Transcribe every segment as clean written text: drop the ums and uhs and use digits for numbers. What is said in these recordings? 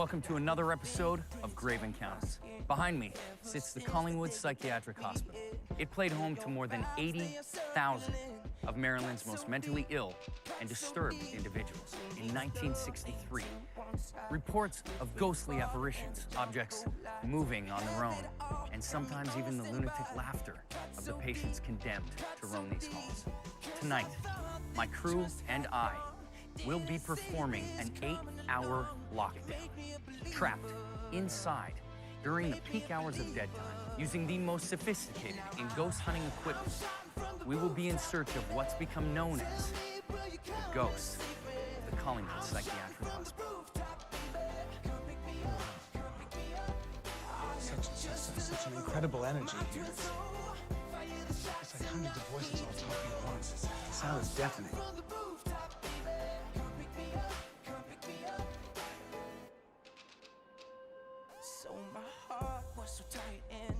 welcome to another episode of Grave Encounters. Behind me sits the Collingwood Psychiatric Hospital. It played home to more than 80,000 of Maryland's most mentally ill and disturbed individuals. In 1963, reports of ghostly apparitions, objects moving on their own, and sometimes even the lunatic laughter of the patients condemned to roam these halls. Tonight, my crew and I will be performing an 8-hour lockdown, trapped inside during the peak hours of dead time, using the most sophisticated in ghost hunting equipment. We will be in search of what's become known as the ghost of the Collingwood Psychiatric Hospital. Such an incredible energy here. It's like hundreds of voices all talking at once. The sound is deafening. So my heart was so tight and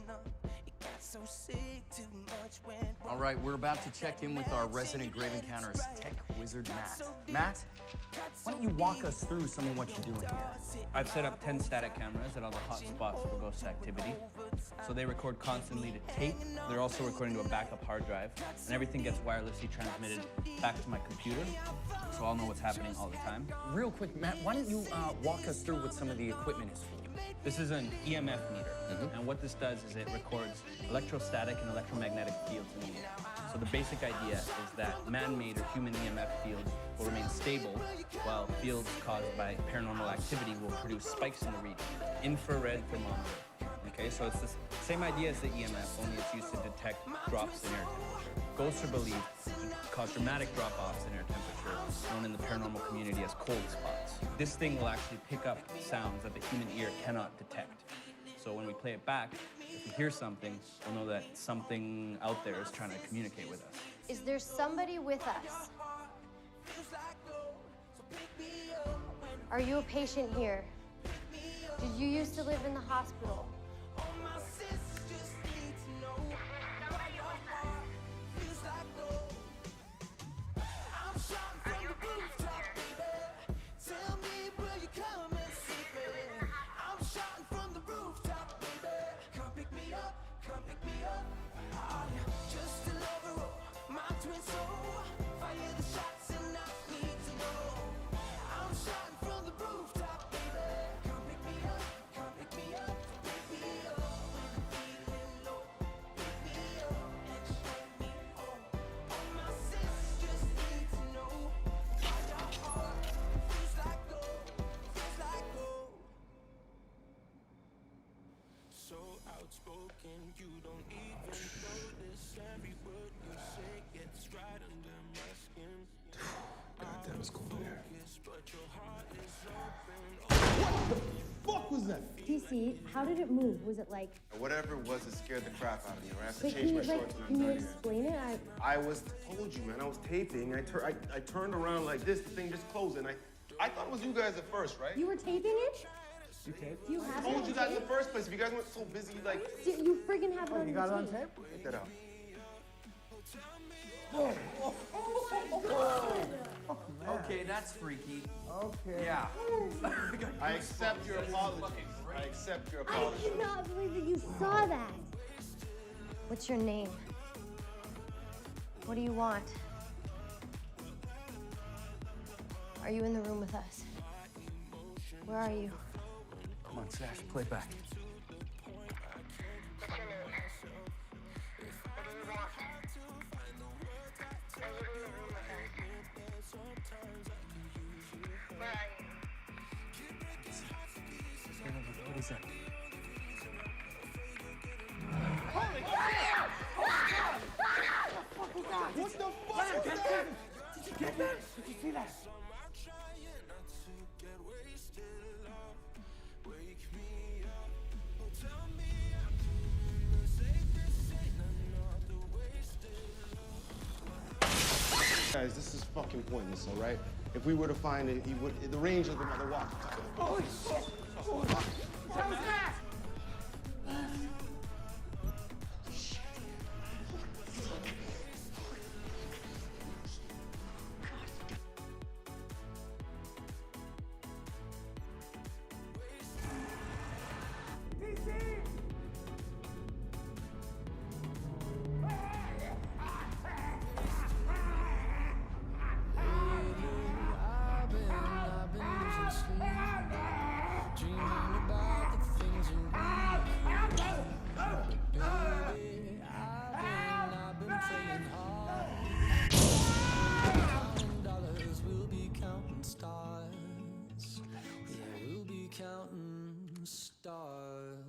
it got so sick, too much went wrong. All right, we're about to check in with our resident Grave Encounters tech wizard, Matt. Matt, why don't you walk us through some of what you're doing here? I've set up 10 static cameras at all the hot spots for ghost activity. So they record constantly to tape. They're also recording to a backup hard drive. And everything gets wirelessly transmitted back to my computer. So I'll know what's happening all the time. Real quick, Matt, why don't you walk us through what some of the equipment is for? This is an EMF meter. And what this does is it records electrostatic and electromagnetic fields in the air. So the basic idea is that man-made or human EMF fields will remain stable, while fields caused by paranormal activity will produce spikes in the reading. Infrared thermometer. Okay, so it's the same idea as the EMF, only it's used to detect drops in air temperature. Ghosts are believed to cause dramatic drop-offs in air temperature, known in the paranormal community as cold spots. This thing will actually pick up sounds that the human ear cannot detect. So when we play it back, if we hear something, we'll know that something out there is trying to communicate with us. Is there somebody with us? Are you a patient here? Did you used to live in the hospital? You don't even notice every word you say gets right under my skin. God, that was cool there. But your heart is open. What the fuck was that? TC, how did it move? Was it like... Whatever it was, it scared the crap out of me. I have to Wait, change my shorts when can I'm you done here. explain it? I told you, man, I was taping. I turned around like this, the thing just closed, and I thought it was you guys at first, right? You were taping it? You taped? Do you have I it told on you that in the tape? first place. If you guys weren't so busy, like, You friggin' have it on You got it on tape. tape? take that out. Okay, that's freaky. Okay. Yeah. I accept your apologies. I accept your I apologies. cannot believe that you saw that. What's your name? What do you want? Are you in the room with us? Where are you? Come on, Sash, play back. What is that? Holy shit! What the fuck was that? Did you get that? Did you see that? Guys, this is fucking pointless, all right? If we were to find it, the range of the walkie. Holy shit! What was that? Counting stars.